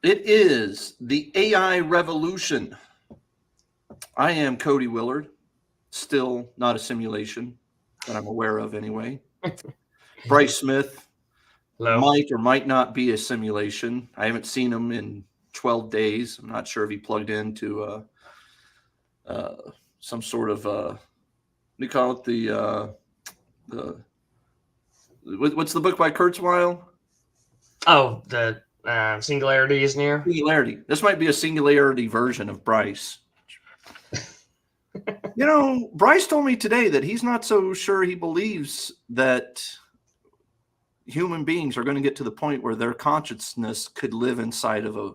It is the AI revolution. I am Cody Willard, still not a simulation that I'm aware of anyway. Bryce Smith Hello. might or might not be a simulation. I haven't seen him in 12 days. I'm not sure if he plugged into some sort of, what do you call it? What's the book by Kurzweil? Oh, the singularity is near. Singularity. This might be a singularity version of Bryce. You know, Bryce told me today that he's not so sure he believes that human beings are going to get to the point where their consciousness could live inside of a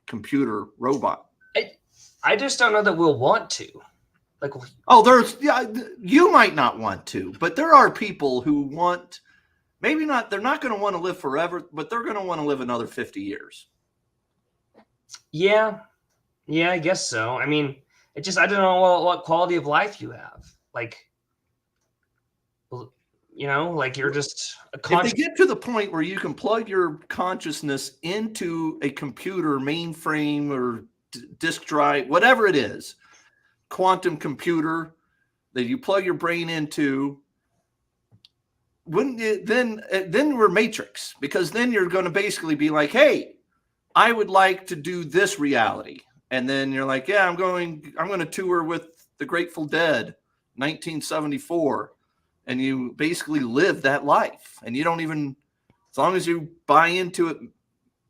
computer robot. I just don't know that we'll want to. Like, you might not want to, but there are people who want, maybe not, they're not going to want to live forever, but they're going to want to live another 50 years. Yeah, I guess so. I mean, I don't know what quality of life you have. Like, you know, like you're just if they get to the point where you can plug your consciousness into a computer mainframe or disk drive, whatever it is, quantum computer that you plug your brain into, then we're Matrix, because then you're going to basically be like, hey, I would like to do this reality. And then you're like, yeah, I'm going to tour with the Grateful Dead, 1974. And you basically live that life. And you don't even, as long as you buy into it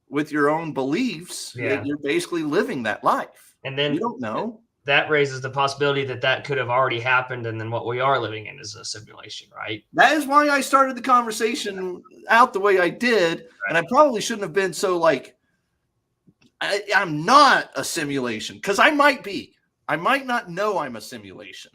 with your own beliefs, you're basically living that life. And then you don't know. That raises the possibility that could have already happened. And then what we are living in is a simulation, right? That is why I started the conversation out the way I did. Right. And I probably shouldn't have been so like, I'm not a simulation, because I might be. I might not know I'm a simulation.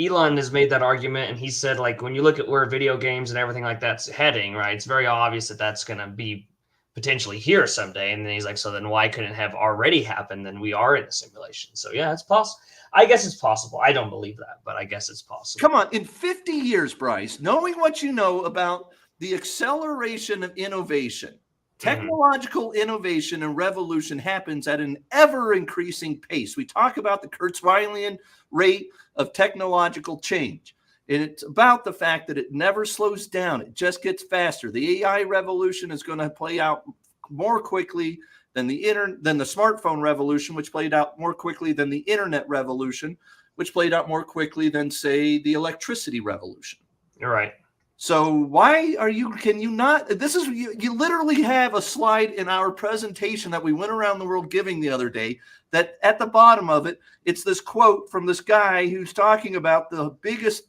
Elon has made that argument, and he said, like, when you look at where video games and everything like that's heading, right, it's very obvious that that's going to be potentially here someday. And then he's like, so then why couldn't it have already happened? Then we are in a simulation. So, yeah, it's possible. I guess it's possible. I don't believe that, but I guess it's possible. Come on. In 50 years, Bryce, knowing what you know about the acceleration of innovation, technological innovation and revolution happens at an ever-increasing pace. We talk about the Kurzweilian rate of technological change, and it's about the fact that it never slows down. It just gets faster. The AI revolution is going to play out more quickly than the smartphone revolution, which played out more quickly than the internet revolution, which played out more quickly than, say, the electricity revolution. You're right. So why can you not, you literally have a slide in our presentation that we went around the world giving the other day, that at the bottom of it, it's this quote from this guy who's talking about the biggest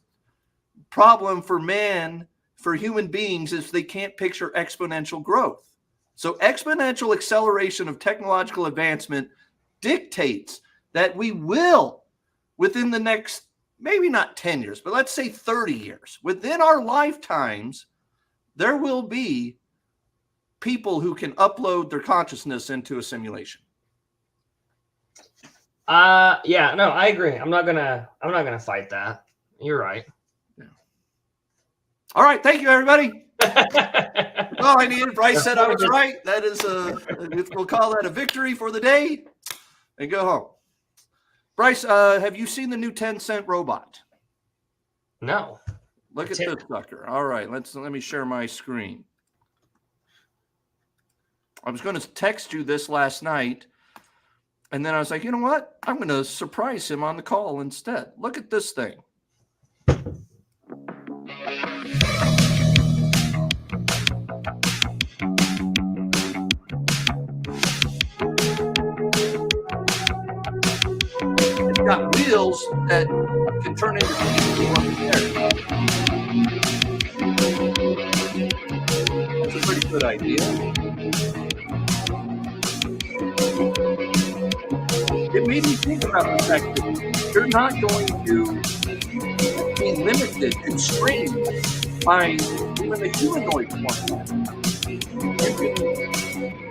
problem for human beings is they can't picture exponential growth. So exponential acceleration of technological advancement dictates that we will, within the next, maybe not 10 years, but let's say 30 years, within our lifetimes, there will be people who can upload their consciousness into a simulation. Yeah, no, I agree. I'm not gonna fight that. You're right. Yeah. All right. Thank you, everybody. All I needed. Bryce said I was right. That is we'll call that a victory for the day and go home. Bryce, have you seen the new 10-cent robot? No. Look at this sucker. All right, let me share my screen. I was going to text you this last night, and then I was like, you know what? I'm going to surprise him on the call instead. Look at this thing. Got wheels that can turn into people on the air. That's a pretty good idea. It made me think about the fact that you're not going to be limited, constrained by even the humanoid format. You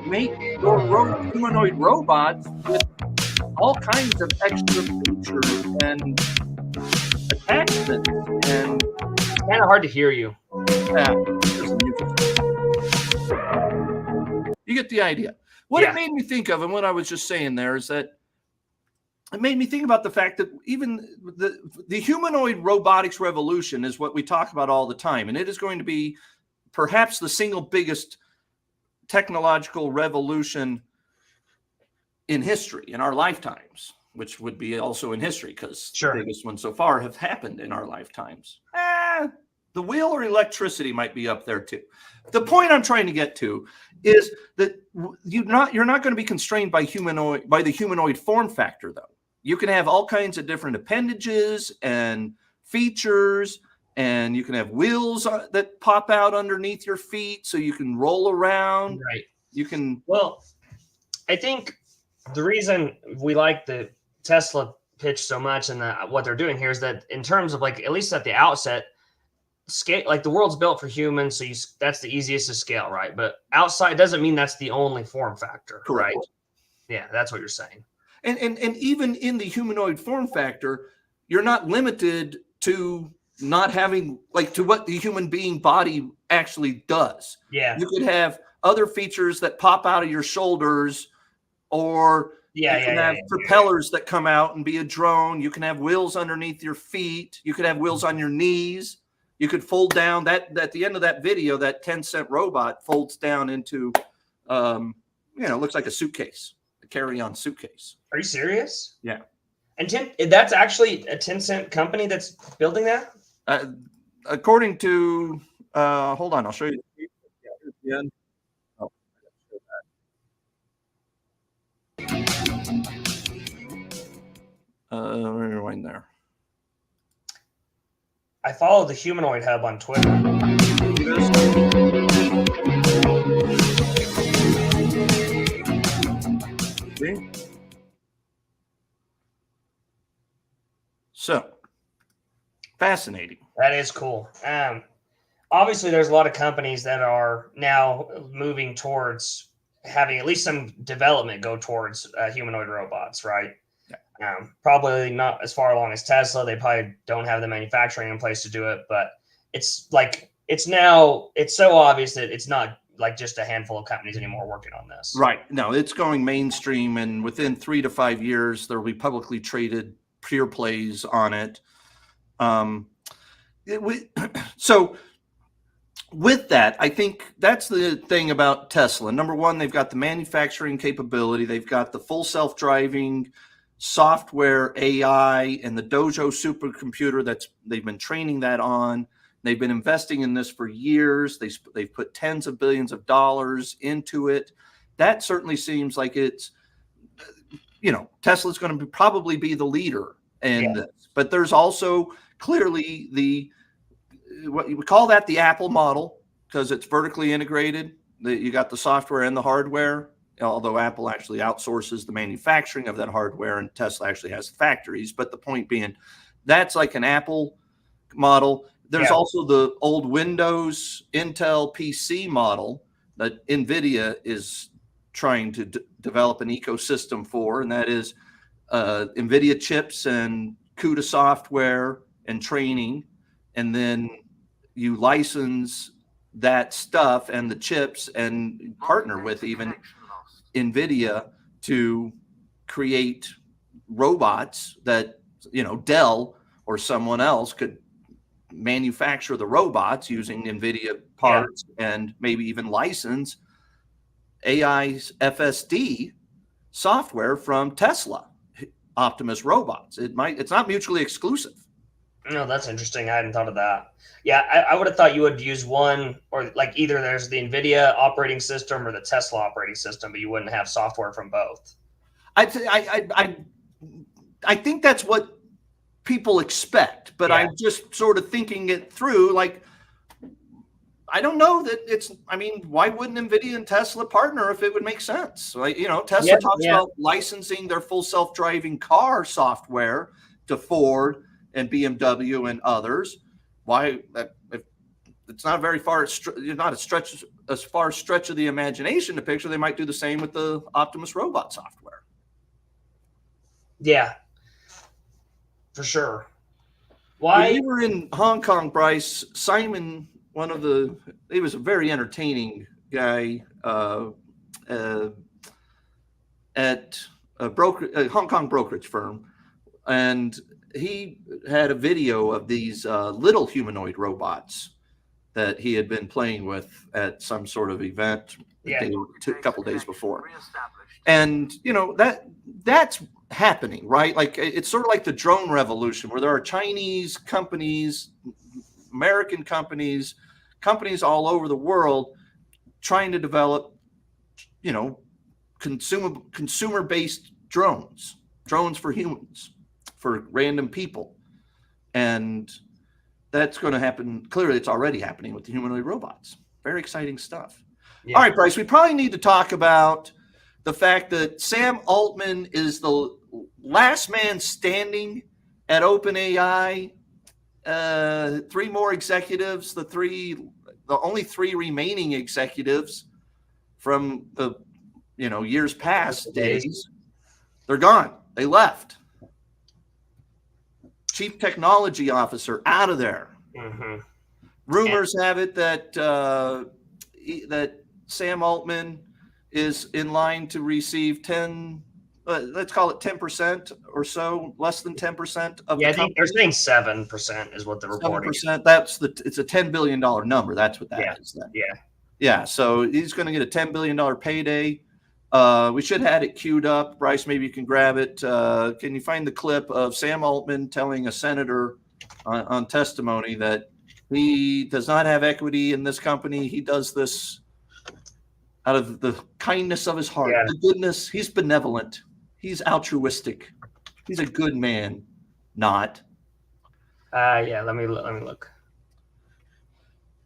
can make your humanoid robots with all kinds of extra features and attachments, and it's kind of hard to hear you. Yeah, you You get the idea. What it made me think of, and what I was just saying there, is that it made me think about the fact that even the humanoid robotics revolution is what we talk about all the time. And it is going to be perhaps the single biggest technological revolution in history, in our lifetimes, which would be also in history because the biggest ones so far have happened in our lifetimes. The wheel or electricity might be up there too. The point I'm trying to get to is that you're not going to be constrained by the humanoid form factor, though. You can have all kinds of different appendages and features, and you can have wheels that pop out underneath your feet so you can roll around. Right. You can. Well, I think the reason we like the Tesla pitch so much and what they're doing here is that in terms of like, at least at the outset, scale, like the world's built for humans, so that's the easiest to scale, right? But outside doesn't mean that's the only form factor. Correct. Right? Yeah, that's what you're saying. And even in the humanoid form factor, you're not limited to not having to what the human being body actually does. Yeah. You could have other features that pop out of your shoulders, or you can have propellers that come out and be a drone. You can have wheels underneath your feet. You could have wheels on your knees. You could fold down that at the end of that video, that 10-cent robot folds down into, looks like a suitcase, a carry-on suitcase. Are you serious? Yeah. And that's actually a 10-cent company that's building that? According to, hold on, I'll show you. Yeah, oh, rewind there. I follow the Humanoid Hub on Twitter. See? So, fascinating. That is cool. Obviously, there's a lot of companies that are now moving towards having at least some development go towards humanoid robots, right? Probably not as far along as Tesla. They probably don't have the manufacturing in place to do it, but it's so obvious that it's not like just a handful of companies anymore working on this. Right. No, it's going mainstream, and within 3 to 5 years, there will be publicly traded pure plays on it. So with that, I think that's the thing about Tesla. Number one, they've got the manufacturing capability. They've got the full self-driving software, AI, and the Dojo supercomputer they've been training that on. They've been investing in this for years. They've put tens of billions of dollars into it. That certainly seems like it's, Tesla's going to probably be the leader in this. But there's also clearly what you would call that the Apple model, because it's vertically integrated. You got the software and the hardware, although Apple actually outsources the manufacturing of that hardware and Tesla actually has factories. But the point being, that's like an Apple model. There's also the old Windows Intel PC model that NVIDIA is trying to develop an ecosystem for, and that is NVIDIA chips and CUDA software and training, and then you license that stuff and the chips and partner with even NVIDIA to create robots that, Dell or someone else could manufacture the robots using NVIDIA parts and maybe even license AI's FSD software from Tesla Optimus robots. It's not mutually exclusive. No, that's interesting. I hadn't thought of that. Yeah, I would have thought you would use one, or like either there's the NVIDIA operating system or the Tesla operating system, but you wouldn't have software from both. I think that's what people expect, but I'm just sort of thinking it through. Like, I don't know that why wouldn't NVIDIA and Tesla partner if it would make sense? Like, Tesla talks about licensing their full self-driving car software to Ford and BMW and others. Why? If it's not very far, not as far stretch of the imagination to picture they might do the same with the Optimus robot software. Yeah, for sure. Why? When we were in Hong Kong, Bryce, Simon, he was a very entertaining guy. at a Hong Kong brokerage firm, and he had a video of these little humanoid robots that he had been playing with at some sort of event a couple days before. And that's happening, right? Like it's sort of like the drone revolution, where there are Chinese companies, American companies all over the world trying to develop, consumer-based drones for humans, for random people. And that's going to happen. Clearly, it's already happening with the humanoid robots. Very exciting stuff. Yeah. All right, Bryce, we probably need to talk about the fact that Sam Altman is the last man standing at OpenAI. 3 more executives, the only 3 remaining executives from the years past days, they're gone. They left. Chief technology officer out of there. Mm-hmm. Rumors have it that that Sam Altman is in line to receive 10, let's call it 10% or so, less than 10% of the company. I think they're saying 7% is what the reporting is. 7%. It's a $10 billion number. That's what that is. Then. Yeah. Yeah. So he's going to get a $10 billion payday. We should have it queued up. Bryce, maybe you can grab it. Can you find the clip of Sam Altman telling a senator on testimony that he does not have equity in this company? He does this out of the kindness of his heart, the goodness. He's benevolent. He's altruistic. He's a good man. Not. Let me look.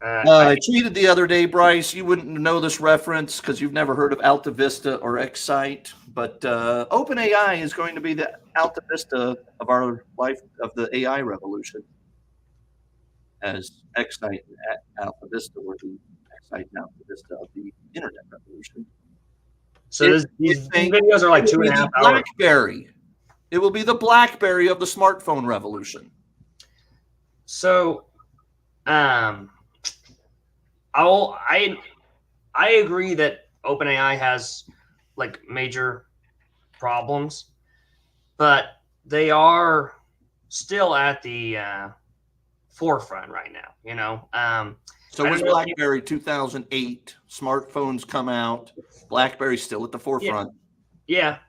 I tweeted the other day, Bryce. You wouldn't know this reference because you've never heard of Alta Vista or Excite, but OpenAI is going to be the Alta Vista of our life, of the AI revolution, as Excite and Alta Vista were the Excite and Alta Vista of the internet revolution. So these videos are like 2.5 hours. BlackBerry. It will be the BlackBerry of the smartphone revolution. So, I agree that OpenAI has like major problems, but they are still at the forefront right now. So when BlackBerry 2008 smartphones come out, BlackBerry's still at the forefront. Yeah.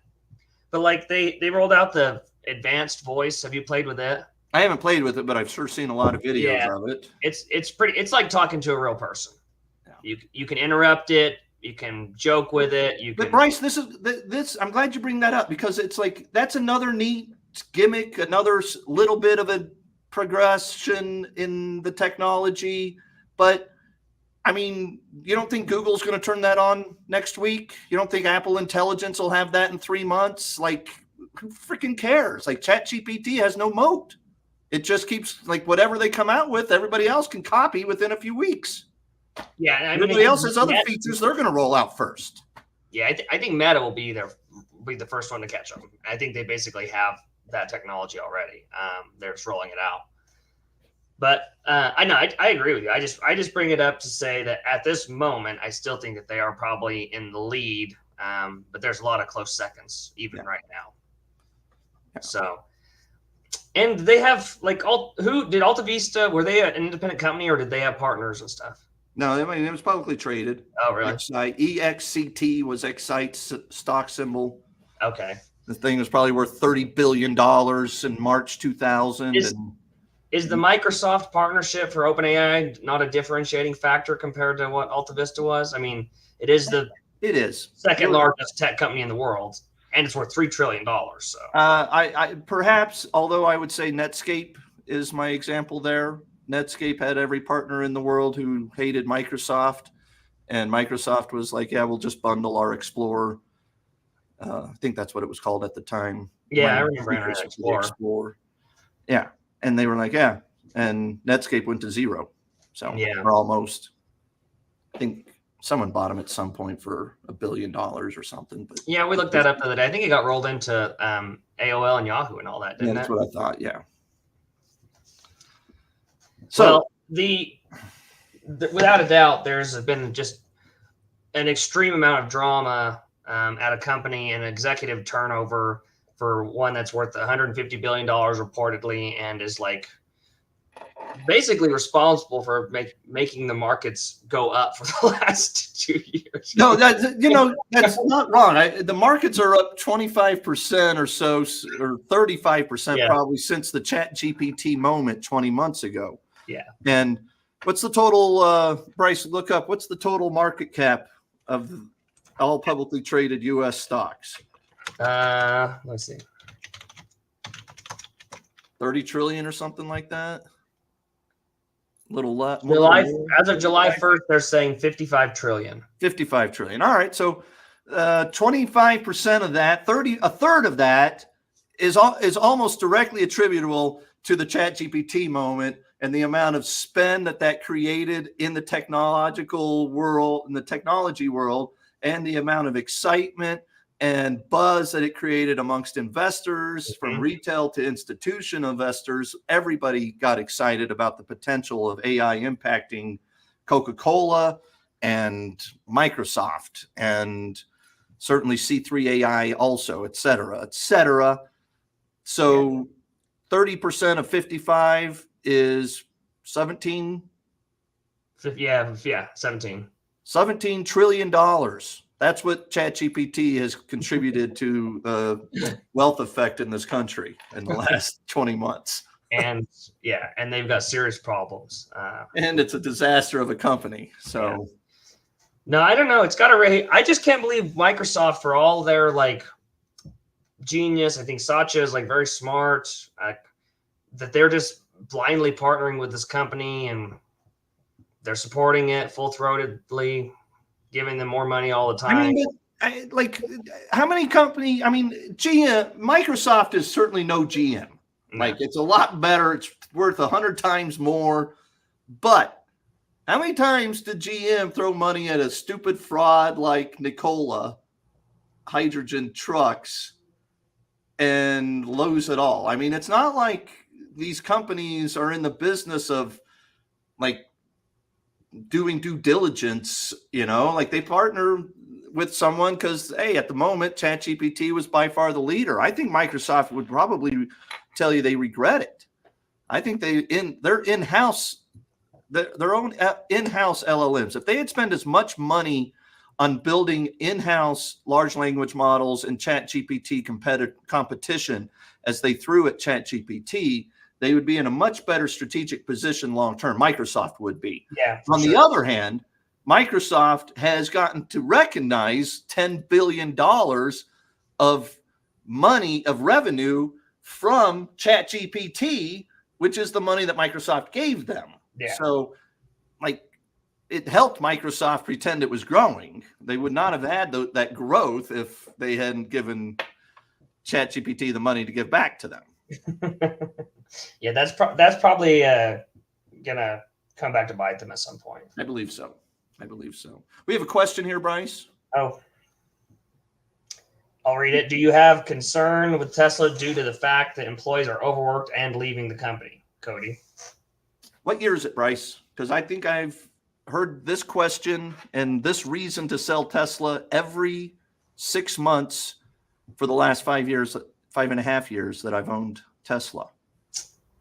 But like they rolled out the advanced voice. Have you played with it? I haven't played with it, but I've sure seen a lot of videos of it. It's like talking to a real person. Yeah. You can interrupt it, you can joke with it. But Bryce, this I'm glad you bring that up, because it's like that's another neat gimmick, another little bit of a progression in the technology. But I mean, you don't think Google's going to turn that on next week? You don't think Apple Intelligence will have that in 3 months? Like, who freaking cares? Like, ChatGPT has no moat. It just keeps, like, whatever they come out with, everybody else can copy within a few weeks. Yeah, everybody else has other features they're going to roll out first. Yeah, I think Meta will be the first one to catch them. I think they basically have that technology already. They're just rolling it out. But I know I agree with you. I just bring it up to say that at this moment, I still think that they are probably in the lead. But there's a lot of close seconds even right now. Yeah. So, and they have like who did Alta Vista? Were they an independent company or did they have partners and stuff? No, I mean, it was publicly traded. Oh, really? Excite, EXCT was Excite's stock symbol. Okay. The thing was probably worth $30 billion in March 2000. Is the Microsoft partnership for OpenAI not a differentiating factor compared to what Alta Vista was? I mean, it is second largest tech company in the world, and it's worth $3 trillion. So I perhaps, although I would say Netscape is my example there. Netscape had every partner in the world who hated Microsoft, and Microsoft was like, yeah, we'll just bundle our Explorer. I think that's what it was called at the time. Yeah, I remember Explorer. Yeah. And they were like, yeah. And Netscape went to zero. So or almost. I think someone bought them at some point for $1 billion or something. But yeah, we looked that up the other day. I think it got rolled into AOL and Yahoo and all that, didn't it? That's what I thought, yeah. So without a doubt, there's been just an extreme amount of drama at a company and executive turnover for one that's worth $150 billion reportedly and is like basically responsible for making the markets go up for the last 2 years. No, that's not wrong. The markets are up 25% or so, or 35% probably since the ChatGPT moment 20 months ago. Yeah. And what's the total, Bryce, look up, what's the total market cap of all publicly traded U.S. stocks? Let's see. 30 trillion or something like that? Little less. As of July 1st, they're saying 55 trillion. 55 trillion. All right. So 25% of that, a third of that is almost directly attributable to the ChatGPT moment and the amount of spend that created in the technological world, in the technology world, and the amount of excitement and buzz that it created amongst investors, from retail to institutional investors. Everybody got excited about the potential of AI impacting Coca-Cola and Microsoft, and certainly C3 AI also, et cetera, et cetera. So 30% of 55 is 17. Yeah, 17. $17 trillion. That's what ChatGPT has contributed to the wealth effect in this country in the last 20 months. And they've got serious problems. And it's a disaster of a company. So, yeah. No, I don't know. It's got to I just can't believe Microsoft, for all their like genius. I think Satya is like very smart. That they're just blindly partnering with this company and they're supporting it full-throatedly, giving them more money all the time. I mean, how many company? I mean, Microsoft is certainly no GM. Like, it's a lot better. It's worth 100 times more. But how many times did GM throw money at a stupid fraud like Nikola hydrogen trucks and lose it all? I mean, it's not like these companies are in the business of like doing due diligence, like they partner with someone because, hey, at the moment, ChatGPT was by far the leader. I think Microsoft would probably tell you they regret it. I think their in-house, their own in-house LLMs, if they had spent as much money on building in-house large language models and ChatGPT competition as they threw at ChatGPT, they would be in a much better strategic position long-term. Microsoft would be. Yeah. On the other hand, Microsoft has gotten to recognize $10 billion of money, of revenue from ChatGPT, which is the money that Microsoft gave them. Yeah. So, like, it helped Microsoft pretend it was growing. They would not have had that growth if they hadn't given ChatGPT the money to give back to them. Yeah, that's probably gonna come back to bite them at some point. I believe so. We have a question here, Bryce. Oh, I'll read it. Do you have concern with Tesla due to the fact that employees are overworked and leaving the company? Cody. What year is it, Bryce? Because I think I've heard this question and this reason to sell Tesla every 6 months for the last 5.5 years that I've owned Tesla.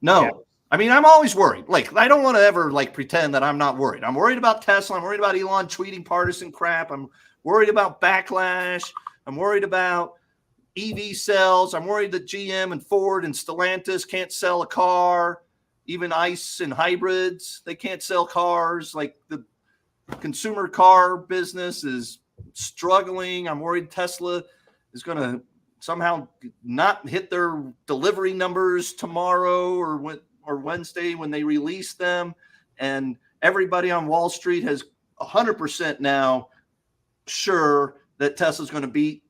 No, yeah. I mean, I'm always worried. Like, I don't want to ever pretend that I'm not worried. I'm worried about Tesla. I'm worried about Elon tweeting partisan crap. I'm worried about backlash. I'm worried about EV cells. I'm worried that GM and Ford and Stellantis can't sell a car. Even ICE and hybrids, they can't sell cars. Like, the consumer car business is struggling. I'm worried Tesla is going to somehow not hit their delivery numbers tomorrow or Wednesday when they release them. And everybody on Wall Street has 100% now sure that Tesla's going to beat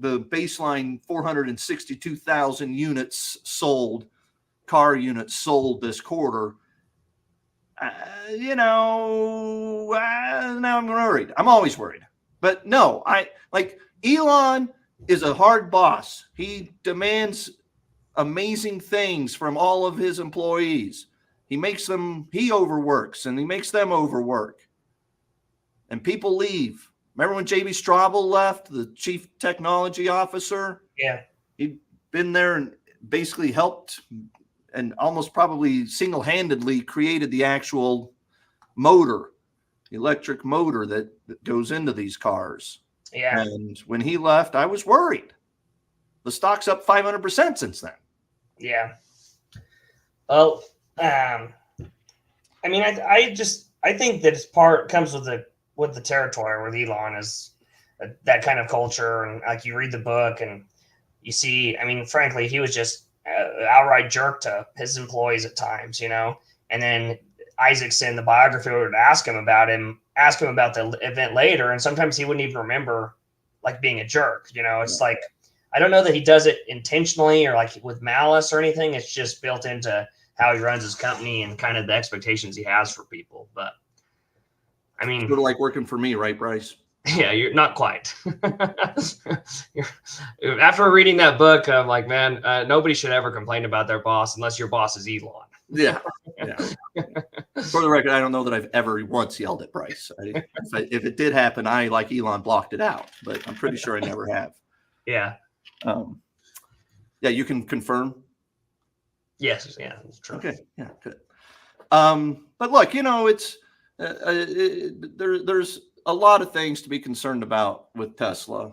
the baseline 462,000 car units sold this quarter. Now I'm worried. I'm always worried. But no, Elon is a hard boss. He demands amazing things from all of his employees. He overworks and he makes them overwork. And people leave. Remember when JB Straubel left, the chief technology officer? Yeah. He'd been there and basically helped and almost probably single-handedly created the actual motor, the electric motor that goes into these cars. Yeah. And when he left, I was worried. The stock's up 500% since then. Yeah. Well, I mean, I think that it's comes with the territory with Elon is that kind of culture. And like you read the book and you see, I mean, frankly, he was just outright jerk to his employees at times, you know. And then Isaacson, the biographer, would ask him about the event later, and sometimes he wouldn't even remember like being a jerk, you know. It's like, I don't know that he does it intentionally or like with malice or anything. It's just built into how he runs his company and kind of the expectations he has for people. But I mean, Sort of like working for me, right, Bryce? yeah, you're not quite. After reading that book, I'm like, man, nobody should ever complain about their boss unless your boss is Elon. Yeah. For the record, I don't know that I've ever once yelled at Bryce. If it did happen, I, like Elon, blocked it out, but I'm pretty sure I never have. Yeah. Yeah, you can confirm. Yes. Yeah. That's true. Okay. Yeah. Good. But look, you know, it's there's a lot of things to be concerned about with Tesla.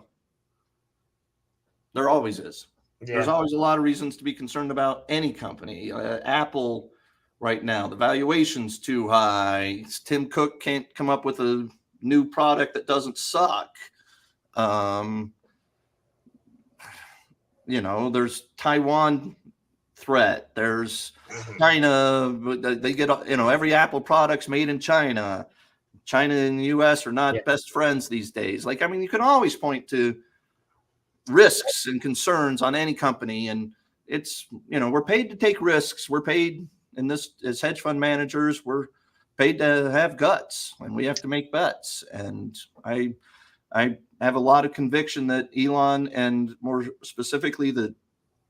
There always is. Yeah. There's always a lot of reasons to be concerned about any company. Apple right now, the valuation's too high. Tim Cook can't come up with a new product that doesn't suck. You know, there's Taiwan threat. There's China. They get, you know, every Apple product's made in China. China and the U.S. are not best friends these days. Like, I mean, you can always point to risks and concerns on any company. And it's, you know, we're paid to take risks. We're paid in this as hedge fund managers. We're paid to have guts and we have to make bets. And I have a lot of conviction that Elon and more specifically the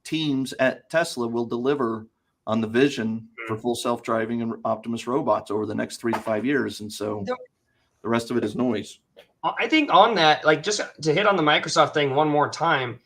teams at Tesla will deliver on the vision for full self-driving and Optimus robots over the next 3 to 5 years. And so the rest of it is noise. I think on that, like, just to hit on the Microsoft thing one more time,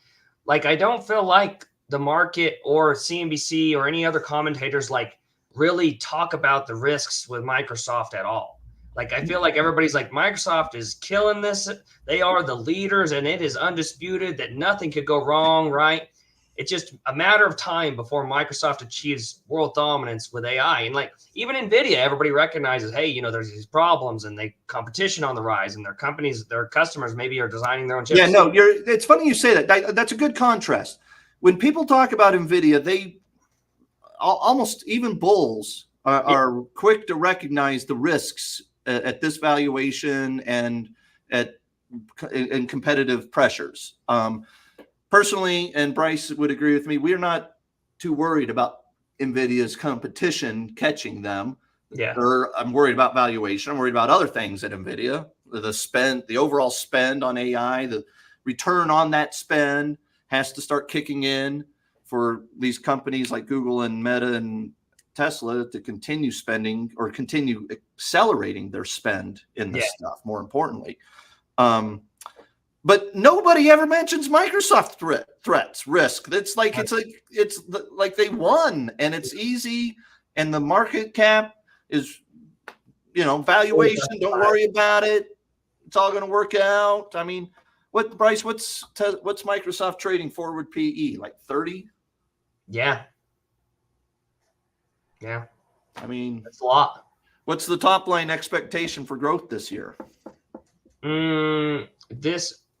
like, I don't feel like the market or CNBC or any other commentators like really talk about the risks with Microsoft at all. Like, I feel like everybody's like, Microsoft is killing this. They are the leaders and it is undisputed that nothing could go wrong, right? It's just a matter of time before Microsoft achieves world dominance with AI. And like, even NVIDIA, everybody recognizes, hey, you know, there's these problems and competition on the rise, and their companies, their customers maybe are designing their own chips. Yeah, no, it's funny you say that. That's a good contrast. When people talk about NVIDIA, they almost, even bulls are quick to recognize the risks at this valuation and in competitive pressures. Personally, and Bryce would agree with me, we are not too worried about NVIDIA's competition catching them. Yeah. I'm worried about valuation. I'm worried about other things at NVIDIA, the overall spend on AI, the return on that spend has to start kicking in for these companies like Google and Meta and Tesla to continue spending or continue accelerating their spend in this stuff, more importantly. But nobody ever mentions Microsoft threats, risk. It's like it's like they won and it's easy, and the market cap is, you know, valuation. Don't worry about it. It's all going to work out. I mean, Bryce? What's Microsoft trading forward PE, like 30? Yeah. I mean, that's a lot. What's the top line expectation for growth this year?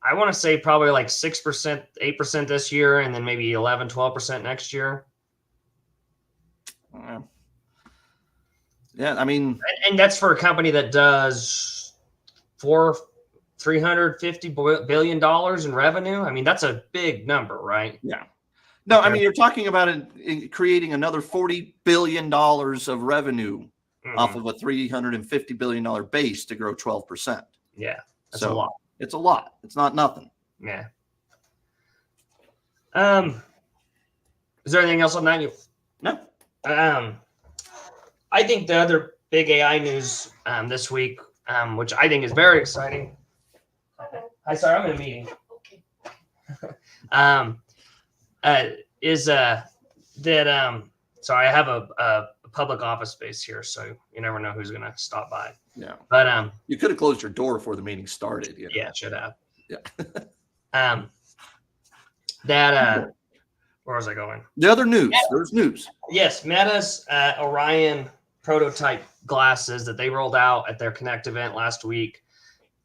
I want to say probably like 6%, 8% this year, and then maybe 11, 12% next year. Yeah, I mean, and that's for a company that does $350 billion in revenue. I mean, that's a big number, right? Yeah. No, I mean, you're talking about creating another $40 billion of revenue off of a $350 billion base to grow 12%. Yeah, that's a lot. It's a lot. It's not nothing. Yeah. Is there anything else on that? No. I think the other big AI news this week, which I think is very exciting, Hi, sorry, I'm in a meeting. Sorry, I have a public office space here, so you never know who's gonna stop by. Yeah. But You could have closed your door before the meeting started. You know? yeah, should have. Yeah. Where was I going? The other news. There's news. Yes, Meta's Orion prototype glasses that they rolled out at their Connect event last week,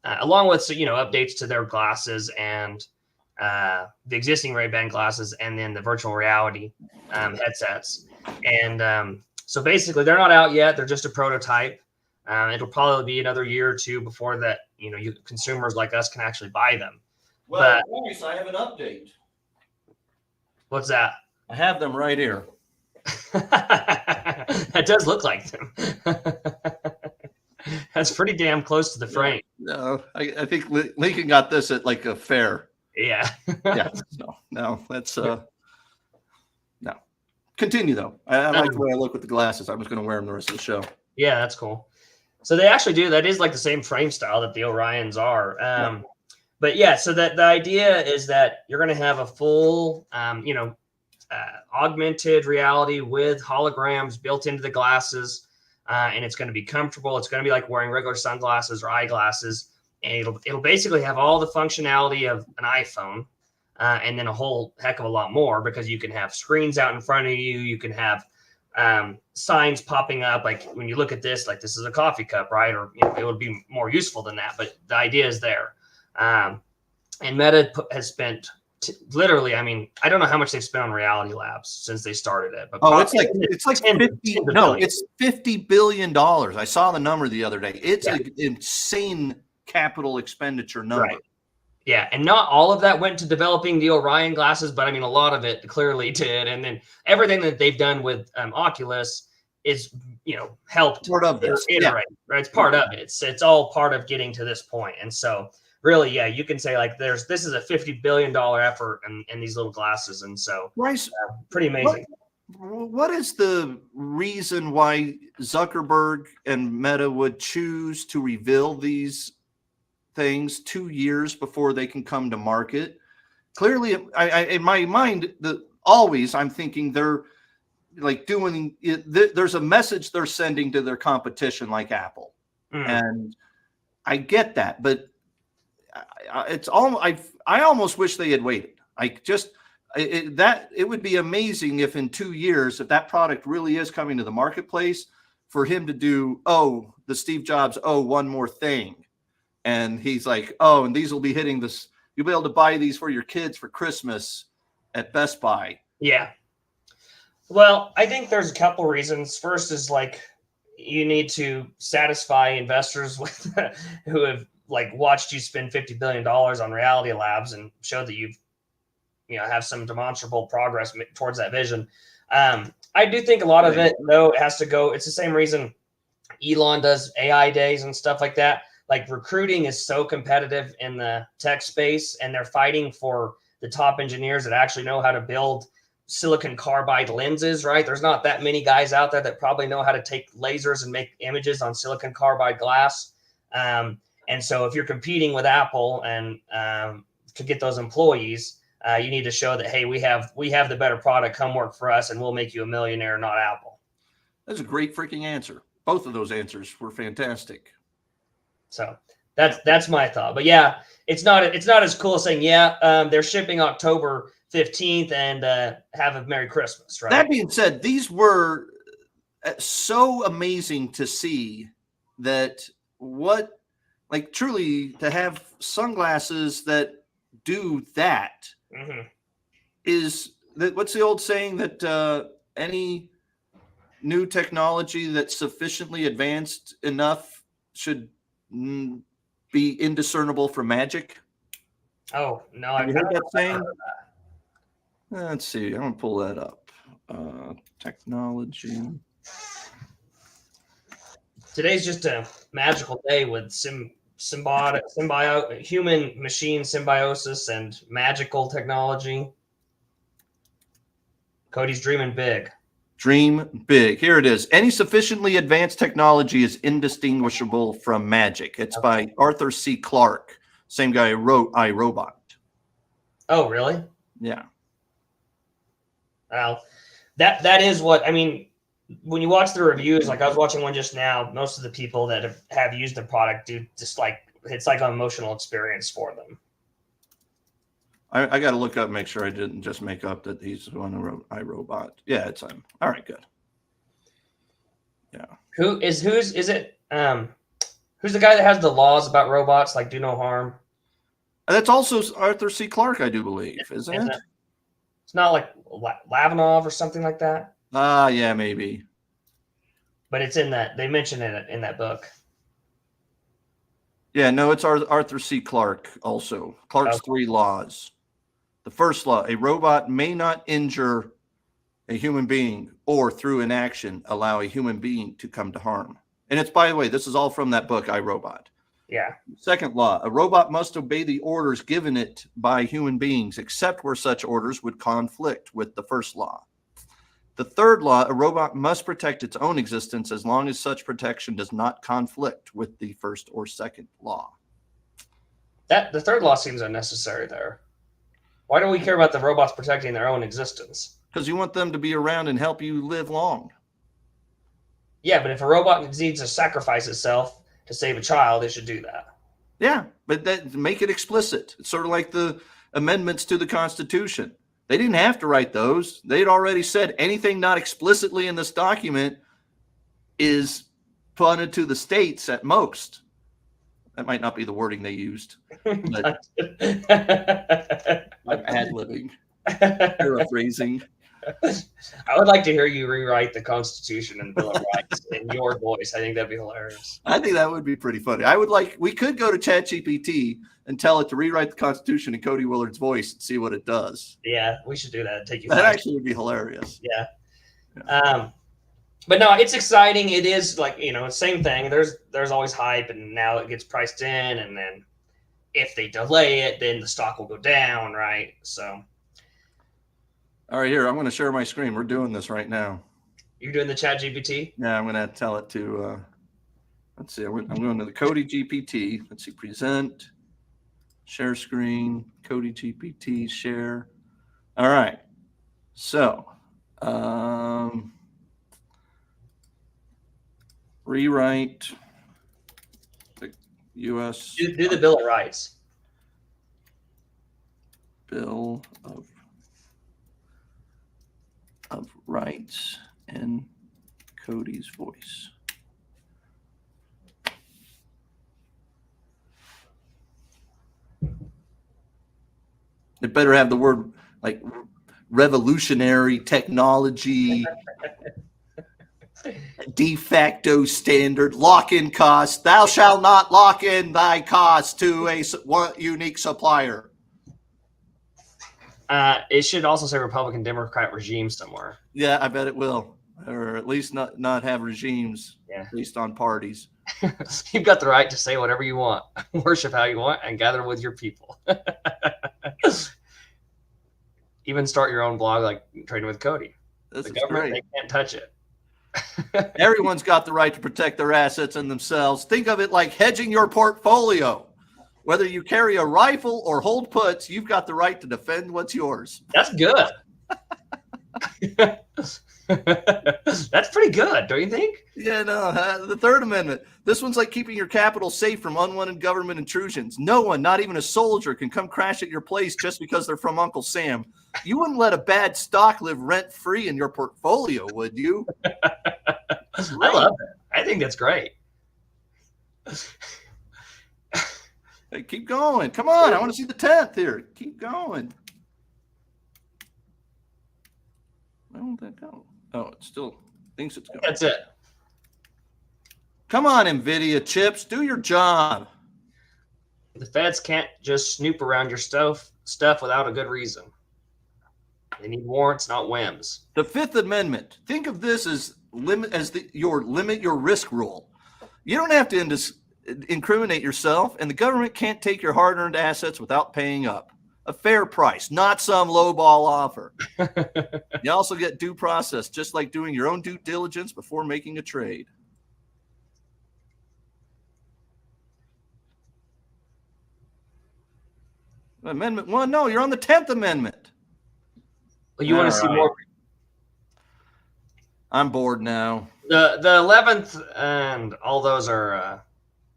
along with updates to their glasses and the existing Ray-Ban glasses, and then the virtual reality headsets. And so basically, they're not out yet. They're just a prototype. It'll probably be another year or two before that consumers like us can actually buy them. Well, nice. I have an update. What's that? I have them right here. That does look like them. That's pretty damn close to the frame. No, I think Lincoln got this at like a fair. Yeah. Yeah. No, that's no. Continue though. I like the way I look with the glasses. I'm just going to wear them the rest of the show. Yeah, that's cool. So they actually do. That is like the same frame style that the Orions are. But yeah, so that the idea is that you're going to have a full, augmented reality with holograms built into the glasses, and it's going to be comfortable. It's going to be like wearing regular sunglasses or eyeglasses, and it'll basically have all the functionality of an iPhone, and then a whole heck of a lot more, because you can have screens out in front of you. You can have signs popping up, like when you look at this, like this is a coffee cup, right? Or it would be more useful than that, but the idea is there. And Meta has spent literally, I mean, I don't know how much they've spent on Reality Labs since they started it, but it's like 50. No, it's $50 billion. I saw the number the other day. It's an insane capital expenditure number. Right. Yeah, and not all of that went to developing the Orion glasses, but I mean, a lot of it clearly did. And then everything that they've done with Oculus is, helped part of this. Iterate, right? It's part of it. It's all part of getting to this point. And so, really, yeah, you can say like this is a $50 billion effort in these little glasses, and so pretty amazing. What is the reason why Zuckerberg and Meta would choose to reveal these things 2 years before they can come to market? Clearly, I in my mind, I'm thinking they're like doing it. There's a message they're sending to their competition, like Apple, and I get that, but it's all I almost wish they had waited. It would be amazing if in 2 years, if that product really is coming to the marketplace, for him to do the Steve Jobs one more thing. And he's like, and these will be hitting this. You'll be able to buy these for your kids for Christmas at Best Buy. Yeah. Well, I think there's a couple reasons. First is like you need to satisfy investors who have watched you spend $50 billion on Reality Labs and show that you've have some demonstrable progress towards that vision. I do think a lot of it, though, it has to go. It's the same reason Elon does AI days and stuff like that. Like, recruiting is so competitive in the tech space, and they're fighting for the top engineers that actually know how to build silicon carbide lenses, right? There's not that many guys out there that probably know how to take lasers and make images on silicon carbide glass. And so if you're competing with Apple and to get those employees, you need to show that, hey, we have the better product. Come work for us, and we'll make you a millionaire, not Apple. That's a great freaking answer. Both of those answers were fantastic. So that's my thought. But yeah, it's not as cool as saying, they're shipping October 15th and have a Merry Christmas, right? That being said, these were so amazing to see that truly to have sunglasses that do that is that what's the old saying that any new technology that's sufficiently advanced enough should be indiscernible from magic? Oh, no. Have you heard that saying? Let's see. I'm going to pull that up. Technology. Today's just a magical day with human-machine symbiosis and magical technology. Cody's dreaming big. Dream big. Here it is. Any sufficiently advanced technology is indistinguishable from magic. It's by Arthur C. Clarke. Same guy who wrote I, Robot. Oh, really? Yeah. Well, that is what I mean. When you watch the reviews, like I was watching one just now, most of the people that have used the product do just like it's like an emotional experience for them. I got to look up, make sure I didn't just make up that he's the one who wrote I, Robot. Yeah, it's him. All right, good. Yeah. Who's it? Who's the guy that has the laws about robots, like do no harm? That's also Arthur C. Clarke, I do believe, isn't it? It's not like Lavanov or something like that. Yeah, maybe. But it's in that they mention it in that book. Yeah, no, it's Arthur C. Clarke also. Clarke's 3 laws. The first law, a robot may not injure a human being or through inaction allow a human being to come to harm. And it's, by the way, this is all from that book, I, Robot. Yeah. Second law, a robot must obey the orders given it by human beings, except where such orders would conflict with the first law. The third law, a robot must protect its own existence as long as such protection does not conflict with the first or second law. The third law seems unnecessary there. Why do we care about the robots protecting their own existence? Because you want them to be around and help you live long. Yeah, but if a robot needs to sacrifice itself to save a child, it should do that. Yeah, but that make it explicit. It's sort of like the amendments to the Constitution. They didn't have to write those. They'd already said anything not explicitly in this document is punted to the states at most. That might not be the wording they used. But I'm ad-libbing, paraphrasing. I would like to hear you rewrite the Constitution and Bill of Rights in your voice. I think that'd be hilarious. I think that would be pretty funny. We could go to ChatGPT and tell it to rewrite the Constitution in Cody Willard's voice and see what it does. Yeah, we should do that. Take you. That actually would be hilarious. Yeah. But no, it's exciting. It is like, same thing. There's always hype, and now it gets priced in, and then if they delay it, then the stock will go down, right? So. All right, here, I'm going to share my screen. We're doing this right now. You're doing the ChatGPT? Yeah, I'm going to tell it to, let's see, I'm going to the Cody GPT. Let's see, present, share screen, Cody GPT, share. All right. So, rewrite the U.S. Do the Bill of Rights. Bill of Rights in Cody's voice. It better have the word like revolutionary technology, de facto standard, lock-in cost. Thou shalt not lock in thy cost to a unique supplier. It should also say Republican Democrat regime somewhere. Yeah, I bet it will, or at least not have regimes based on parties. You've got the right to say whatever you want, worship how you want, and gather with your people. Even start your own blog like Trading with Cody. This the is government, great. they can't touch it. Everyone's got the right to protect their assets and themselves. Think of it like hedging your portfolio. Whether you carry a rifle or hold puts, you've got the right to defend what's yours. That's good. That's pretty good, don't you think? Yeah, no, the Third Amendment. This one's like keeping your capital safe from unwanted government intrusions. No one, not even a soldier, can come crash at your place just because they're from Uncle Sam. You wouldn't let a bad stock live rent-free in your portfolio, would you? I love it. I think that's great. Hey, keep going. Come on. I want to see the 10th here. Keep going. Where won't that go? Oh, it still thinks it's going. That's it. Come on, NVIDIA chips. Do your job. The feds can't just snoop around your stuff without a good reason. They need warrants, not whims. The Fifth Amendment. Think of this as limit your risk rule. You don't have to incriminate yourself, and the government can't take your hard-earned assets without paying up. A fair price, not some lowball offer. You also get due process, just like doing your own due diligence before making a trade. Amendment 1. No, you're on the 10th Amendment. Well, you want to see more? I'm bored now. The 11th and all those are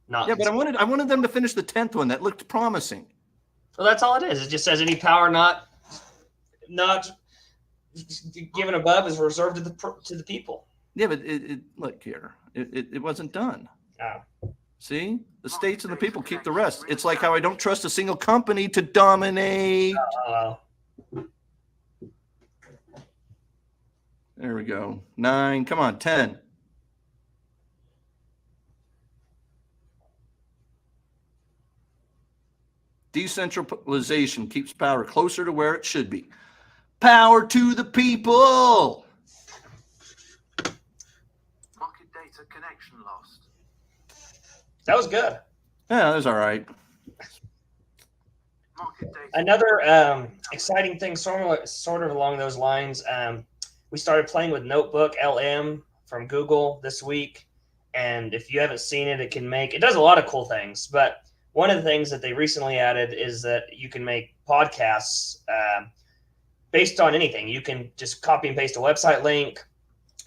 not. Yeah, but I wanted them to finish the 10th one. That looked promising. Well, that's all it is. It just says any power not given above is reserved to the people. Yeah, but look here. It wasn't done. Oh. See? The states and the people keep the rest. It's like how I don't trust a single company to dominate. There we go. 9. Come on, 10. Decentralization keeps power closer to where it should be. Power to the people. Market data connection lost. That was good. Yeah, that was all right. Market data. Another exciting thing, sort of along those lines. We started playing with Notebook LM from Google this week, and if you haven't seen it, it does a lot of cool things. But one of the things that they recently added is that you can make podcasts based on anything. You can just copy and paste a website link.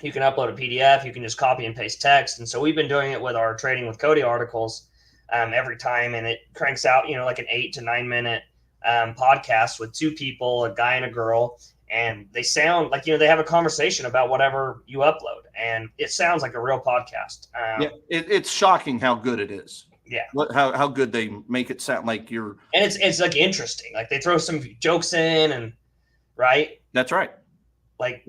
You can upload a PDF. You can just copy and paste text. And so we've been doing it with our Trading with Cody articles every time, and it cranks out, like an 8 to 9 minute podcast with two people, a guy and a girl, and they sound like, they have a conversation about whatever you upload, and it sounds like a real podcast. Yeah, it's shocking how good it is. Yeah. How good they make it sound like you're. And it's like interesting. Like they throw some jokes in, and right. That's right. Like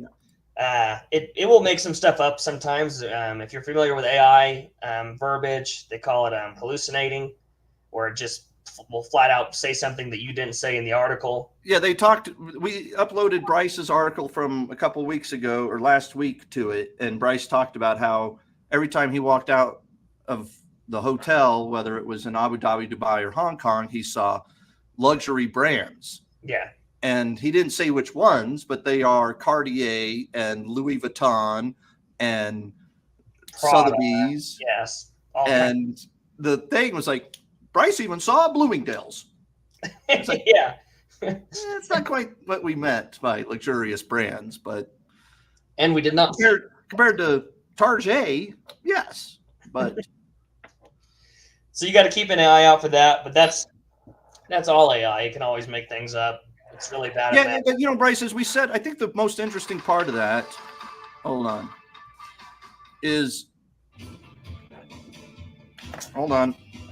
it will make some stuff up sometimes. If you're familiar with AI verbiage, they call it hallucinating, where it just will flat out say something that you didn't say in the article. Yeah, we uploaded Bryce's article from a couple weeks ago or last week to it, and Bryce talked about how every time he walked out of the hotel, whether it was in Abu Dhabi, Dubai, or Hong Kong, he saw luxury brands. Yeah. And he didn't say which ones, but they are Cartier and Louis Vuitton and Prada, Sotheby's. Yes. And the thing was like, Bryce even saw Bloomingdale's. Like, yeah. It's not quite what we meant by luxurious brands, but. And we did not. Compared to Target, yes. But. So you got to keep an eye out for that. But that's all AI. You can always make things up. It's really bad. Yeah, but Bryce, as we said, I think the most interesting part of that, hold on.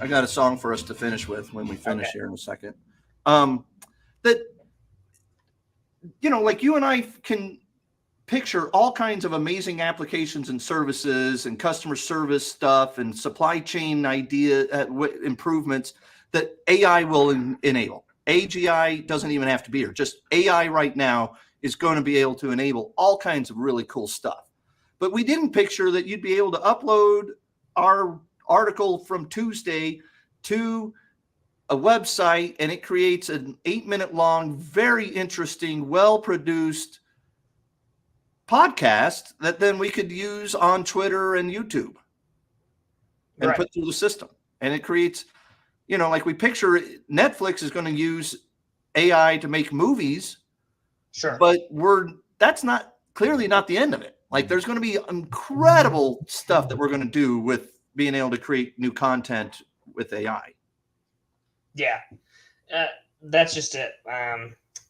I got a song for us to finish with when we finish here in a second. That, like you and I can picture all kinds of amazing applications and services and customer service stuff and supply chain improvements that AI will enable. AGI doesn't even have to be here. Just AI right now is going to be able to enable all kinds of really cool stuff. But we didn't picture that you'd be able to upload our article from Tuesday to a website, and it creates an 8-minute long, very interesting, well-produced podcast that then we could use on Twitter and YouTube and put through the system. And it creates, like we picture Netflix is going to use AI to make movies. Sure. But that's clearly not the end of it. Like there's going to be incredible stuff that we're going to do with being able to create new content with AI. Yeah. That's just it.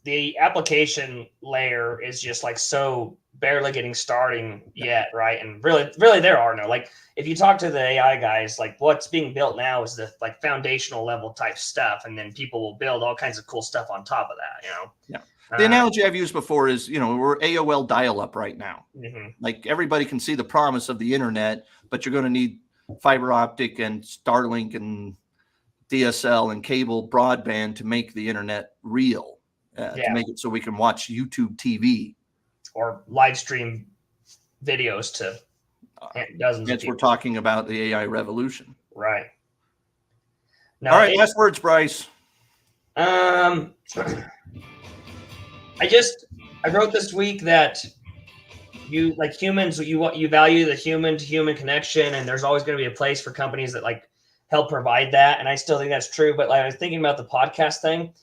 The application layer is just like so barely getting starting yet, right? And really there are no, like if you talk to the AI guys, like what's being built now is the like foundational level type stuff, and then people will build all kinds of cool stuff on top of that, Yeah. The analogy I've used before is, we're AOL dial-up right now. Mm-hmm. Like everybody can see the promise of the internet, but you're going to need fiber optic and Starlink and DSL and cable broadband to make the internet real, to make it so we can watch YouTube TV. Or live stream videos to dozens of people. We're talking about the AI revolution. Right. All right, last words, Bryce. I wrote this week that you like humans, you value the human to human connection, and there's always going to be a place for companies that like help provide that. And I still think that's true. But like I was thinking about the podcast thing,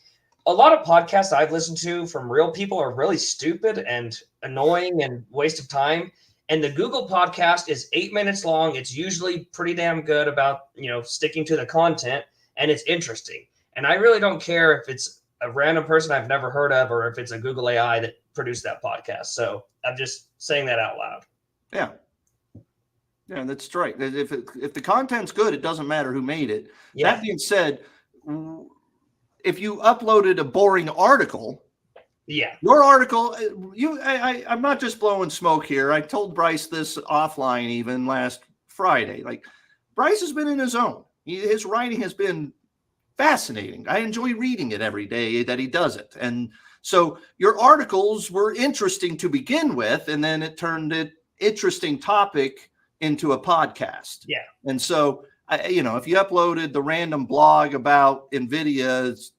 a lot of podcasts I've listened to from real people are really stupid and annoying and waste of time. And the Google podcast is 8 minutes long. It's usually pretty damn good about, sticking to the content, and it's interesting. And I really don't care if it's a random person I've never heard of or if it's a Google AI that produced that podcast. So I'm just saying that out loud. Yeah. Yeah, that's right. If the content's good, it doesn't matter who made it. Yeah. That being said, if you uploaded a boring article, Yeah. your article, I'm not just blowing smoke here. I told Bryce this offline even last Friday. Like, Bryce has been in his zone. His writing has been fascinating. I enjoy reading it every day that he does it. And so your articles were interesting to begin with, and then it turned it interesting topic into a podcast. Yeah. And so, if you uploaded the random blog about NVIDIA's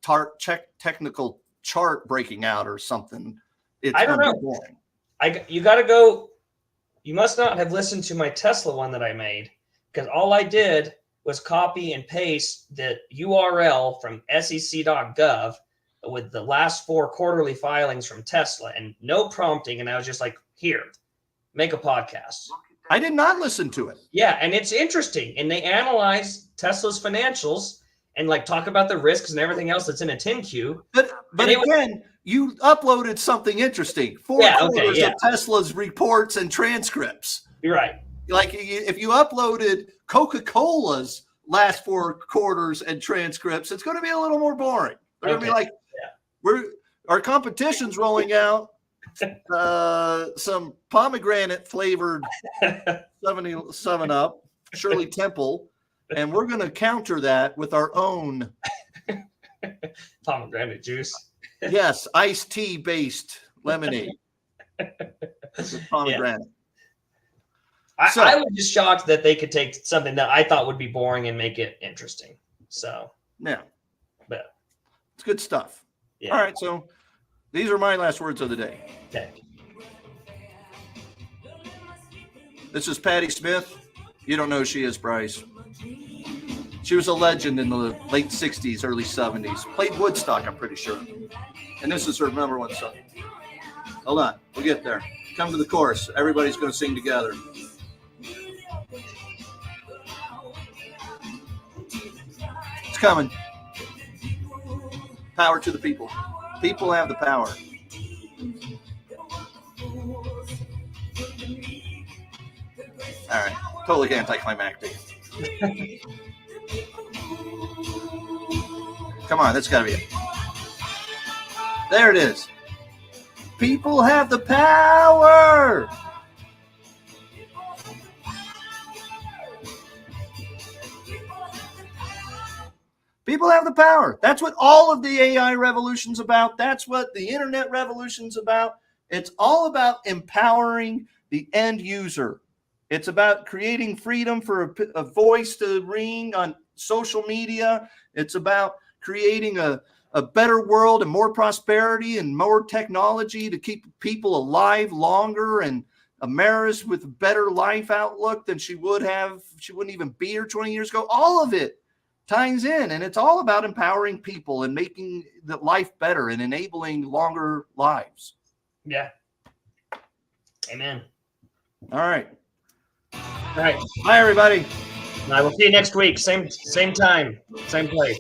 technical chart breaking out or something, it's I don't know. boring. You got to go. You must not have listened to my Tesla one that I made, because all I did was copy and paste the URL from sec.gov with the last 4 quarterly filings from Tesla and no prompting. And I was just like, here, make a podcast. I did not listen to it. Yeah, and it's interesting. And they analyze Tesla's financials and talk about the risks and everything else that's in a 10Q. But again, you uploaded something interesting. 4 quarters of Tesla's reports and transcripts. You're right. Like, if you uploaded Coca-Cola's last 4 quarters and transcripts, it's going to be a little more boring. They're going to be like, our competition's rolling out some pomegranate flavored 7-Up, Shirley Temple, and we're going to counter that with our own pomegranate juice. Yes, iced tea based lemonade with pomegranate. I was just shocked that they could take something that I thought would be boring and make it interesting. So yeah, but it's good stuff. Yeah. All right, so these are my last words of the day. Okay. This is Patti Smith. You don't know who she is, Bryce. She was a legend in the late 60s, early 70s. Played Woodstock, I'm pretty sure. And this is her number 1 song. Hold on. We'll get there. Come to the chorus. Everybody's going to sing together. It's coming. Power to the people. People have the power. All right. Totally anticlimactic. Come on, that's got to be it. There it is. People have the power. People have the power. That's what all of the AI revolution's about. That's what the internet revolution's about. It's all about empowering the end user. It's about creating freedom for a voice to ring on social media. It's about creating a better world and more prosperity and more technology to keep people alive longer, and Amaris with a better life outlook than she would have. She wouldn't even be here 20 years ago. All of it ties in, and it's all about empowering people and making the life better and enabling longer lives. Yeah. Amen. All right. All right. Bye, everybody. I will see you next week. Same time, same place.